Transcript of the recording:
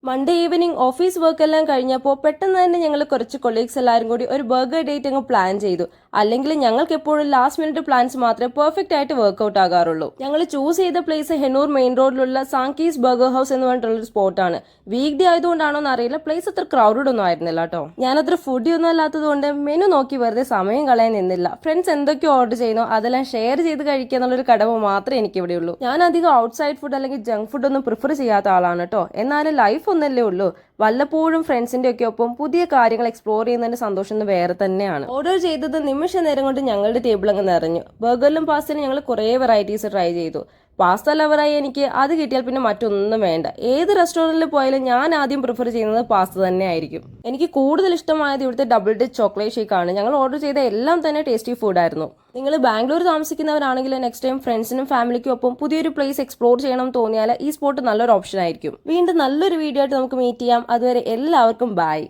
Monday evening office work എല്ലാം കഴിഞ്ഞപ്പോൾ പെട്ടെന്ന് തന്നെ ഞങ്ങൾ കുറച്ച് കൊളീഗ്സ് എല്ലാവരും കൂടി ഒരു ബർഗർ ഡേറ്റ് അങ്ങ് പ്ലാൻ ചെയ്തു. അല്ലെങ്കിൽ ഞങ്ങൾക്ക് എപ്പോഴും ലാസ്റ്റ് മിനിറ്റ് പ്ലാൻസ് മാത്രമേ പെർഫെക്റ്റ് ആയിട്ട് വർക്ക്ഔട്ട് ആകാറുള്ളൂ. ഞങ്ങൾ ചൂസ് ചെയ്ത പ്ലേസ് ഹെനൂർ മെയിൻ റോഡിലുള്ള സാങ്കീസ് ബർഗർ ഹൗസ് എന്ന് പറഞ്ഞിട്ടുള്ളൊരു സ്പോട്ടാണ്. വീക്ക് ഡേ ആയതുകൊണ്ടാണോ എന്ന് അറിയില്ല, പ്ലേസ് അത്ര ക്രൗഡഡ് ഒന്നും ആയിരുന്നില്ല കേട്ടോ. ഞാനത്ര ഫുഡി ഒന്നും അല്ലാത്തതുകൊണ്ട് മെനു നോക്കി വെറുതെ സമയം കളയാൻ നിന്നില്ല. ഫ്രണ്ട്സ് എന്തൊക്കെയോ ഓർഡർ ചെയ്യുന്നോ അതെല്ലാം ഷെയർ ചെയ്ത് കഴിക്കുക എന്നുള്ളൊരു കടമ മാത്രമേ എനിക്ക് ഇവിടെ ഉള്ളൂ. ഞാൻ അധികം ഔട്ട്സൈഡ് ഫുഡ് അല്ലെങ്കിൽ ജങ്ക് ഫുഡ് ഒന്നും പ്രിഫർ ചെയ്യാത്ത ആളാണ് കേട്ടോ. എന്നാലും ലൈഫ് ഒന്നല്ലേ ഉള്ളൂ. വല്ലപ്പോഴും ഫ്രണ്ട്സിന്റെ ഒക്കെ ഒപ്പം പുതിയ കാര്യങ്ങൾ എക്സ്പ്ലോർ ചെയ്യുന്നതിന്റെ സന്തോഷം വേറെ തന്നെയാണ്. ഓർഡർ ചെയ്തത് നിമിഷ നേരം കൊണ്ട് ഞങ്ങളുടെ ടേബിൾ അങ്ങ് നിറഞ്ഞു. ബർഗറിലും പാസ്തയിലും ഞങ്ങൾ കുറേ വെറൈറ്റീസ് ട്രൈ ചെയ്തു. പാസ്ത ലവറായി എനിക്ക് അത് കിട്ടിയാൽ പിന്നെ മറ്റൊന്നും വേണ്ട. ഏത് റെസ്റ്റോറൻറ്റിൽ പോയാലും ഞാൻ ആദ്യം പ്രിഫർ ചെയ്യുന്നത് പാസ്ത തന്നെ ആയിരിക്കും. എനിക്ക് കൂടുതൽ ഇഷ്ടമായത് ഇവിടുത്തെ ഡബിൾ ഡിച്ച് ചോക്ലേറ്റ് ഷേക്കാണ്. ഞങ്ങൾ ഓർഡർ ചെയ്ത എല്ലാം തന്നെ ടേസ്റ്റി ഫുഡായിരുന്നു. നിങ്ങൾ ബാംഗ്ലൂർ താമസിക്കുന്നവരാണെങ്കിൽ നെക്സ്റ്റ് ടൈം ഫ്രണ്ട്സിനും ഫാമിലിക്കും ഒപ്പം പുതിയൊരു പ്ലേസ് എക്സ്പ്ലോർ ചെയ്യണം തോന്നിയാൽ ഈ സ്പോട്ട് നല്ലൊരു ഓപ്ഷൻ ആയിരിക്കും. വീണ്ടും നല്ലൊരു വീഡിയോ ആയിട്ട് നമുക്ക് മീറ്റ് ചെയ്യാം. അതുവരെ എല്ലാവർക്കും ബൈ.